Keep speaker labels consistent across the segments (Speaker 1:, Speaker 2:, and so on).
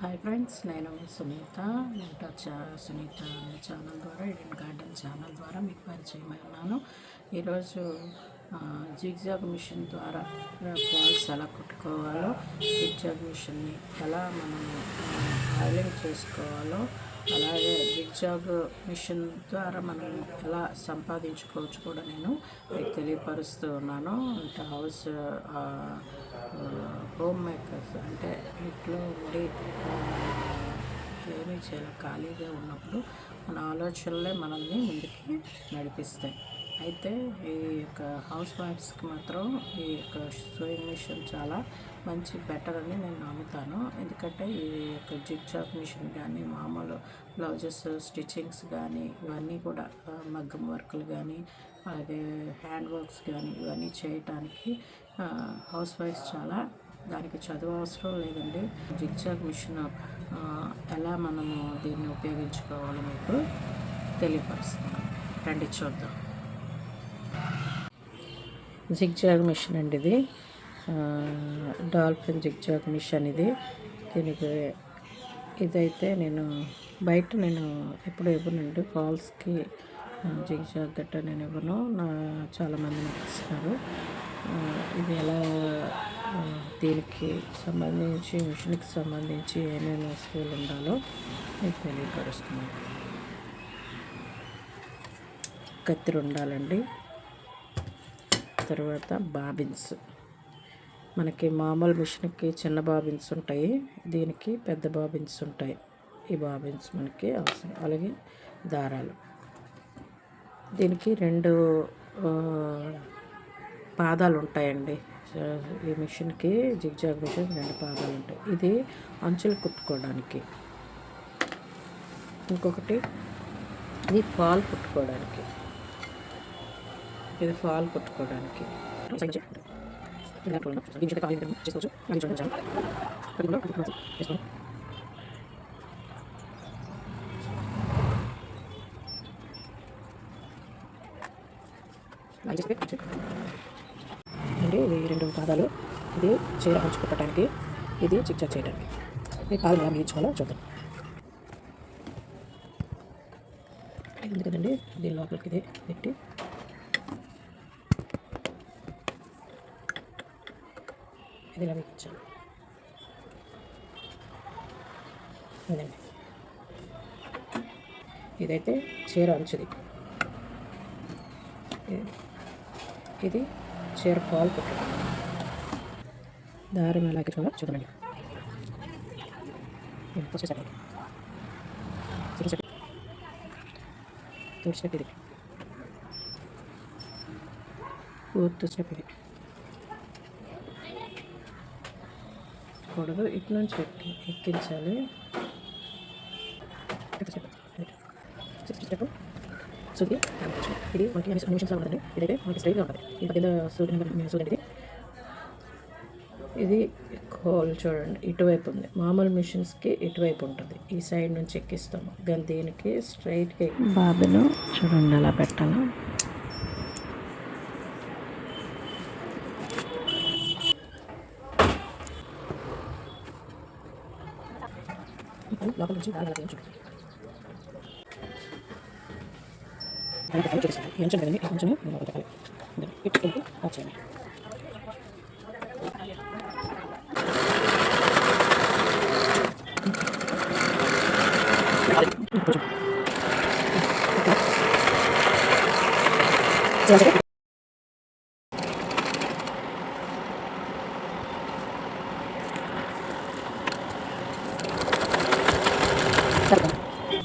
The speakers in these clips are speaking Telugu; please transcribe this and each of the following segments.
Speaker 1: హాయ్ ఫ్రెండ్స్, నేను మీ సునీత. సునీత అనే ఛానల్ ద్వారా, ఈడెన్ గార్డెన్ ఛానల్ ద్వారా మీకు పరిచయమై ఉన్నాను. ఈరోజు జిగ్జాగ్ మిషన్ ద్వారా ఫాల్స్ ఎలా కుట్టుకోవాలో, జిగ్జాగ్ మిషన్ని ఎలా మనము ఆయిలింగ్ చేసుకోవాలో, అలాగే జిగ్జాగ్ మిషన్ ద్వారా మనం ఎలా సంపాదించుకోవచ్చు కూడా నేను మీకు తెలియపరుస్తూ ఉన్నాను. అంటే హోమ్ మేకర్స్ అంటే ఇంట్లో ఉండి ఏమీ చేయాలి, ఖాళీగా ఉన్నప్పుడు మన ఆలోచనలే మనల్ని ముందుకి నడిపిస్తాయి. అయితే ఈ యొక్క హౌస్ వైఫ్స్కి మాత్రం ఈ యొక్క సూయింగ్ మిషన్ చాలా మంచి బెటర్ అని నేను నమ్ముతాను. ఎందుకంటే ఈ యొక్క జిగ్జాగ్ మిషన్ కానీ, మామూలు బ్లౌజెస్ స్టిచ్చింగ్స్ కానీ, ఇవన్నీ కూడా మగ్గం వర్క్లు కానీ, అలాగే హ్యాండ్ వర్క్స్ కానీ, ఇవన్నీ చేయటానికి హౌస్ వైఫ్స్ చాలా, దానికి చదువు అవసరం లేదండి. జిగ్జాగ్ మిషన్ ఎలా మనము దీన్ని ఉపయోగించుకోవాలో మీకు తెలియపరుస్తున్నాను. రండి చూద్దాం. జిగ్జాగ్ మిషన్ అండి ఇది. డాల్ఫిన్ జిగ్జాగ్ మిషన్ ఇది. దీనికి ఇదైతే నేను ఎప్పుడు ఇవ్వనండి ఫాల్స్కి. జిగ్జాగ్ గట్ట నేను ఇవ్వను. చాలామంది నాకు ఇస్తారు. ఇది ఎలా, దీనికి సంబంధించి, మిషన్కి సంబంధించి ఏమేమి వస్తువులు ఉండాలో మీకు తెలియపరుస్తున్నాను. కత్తిరి ఉండాలండి. తర్వాత బాబిన్స్, మనకి మామూలు మిషన్కి చిన్న బాబిన్స్ ఉంటాయి, దీనికి పెద్ద బాబిన్స్ ఉంటాయి. ఈ బాబిన్స్ మనకి అవసరం. అలాగే దారాలు. దీనికి 2 పాదాలు ఉంటాయండి. ఈ మిషన్కి, జిగ్జాగ్ మిషన్ 2 పాదాలు ఉంటాయి. ఇది అంచులు కుట్టుకోవడానికి. ఇంకొకటి ఇది ఫాల్ కుట్టుకోవడానికి. అండి ఇది 2 పాదాలు. ఇది చీర అంచు కుట్టడానికి, ఇది జిగ్జాగ్ చేయడానికి. ఈ పాదాలు ఎలా మిగించుకోవాలో చూద్దాం. ఉంది కదండి, దీని లోపలికి ఇది పెట్టి ఇది ఇలా మిగించాలి. అదండి, ఇదైతే చీర అంచుది. ఇది చీర ఫాల్ కుట్టడం. దారం ఎలా ఎక్కించుకోవాలో చూడండి. థర్డ్ స్టెప్ ఇది. ఫోర్త్ స్టెప్ ఇది. కూడదు, ఇటు నుంచి ఎక్కించాలి. స్టెప్ సూది. ఇది మనకి అన్ని నిమిషాలు ఉంటుందండి. ఇదైతే మనకి స్ట్రైట్గా ఉంటుంది. ఇది పక్కన సూది. ఇది హోల్ చూడండి, ఇటువైపు ఉంది. మామూలు మిషన్స్కి ఇటువైపు ఉంటుంది. ఈ సైడ్ నుంచి ఎక్కిస్తాము. కానీ దీనికి స్ట్రైట్గా బాబును చూడండి అలా పెట్టాలి. లోపల నుంచి బాగా చూపిస్తాను. చూపిస్తాను ఈ అంచం కదండి, ఈ అంచం పెట్టాలి. ఇటు ఆఫ్ చేయండి.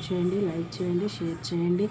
Speaker 1: చేయండి, లైక్ చేయండి, షేర్ చేయండి.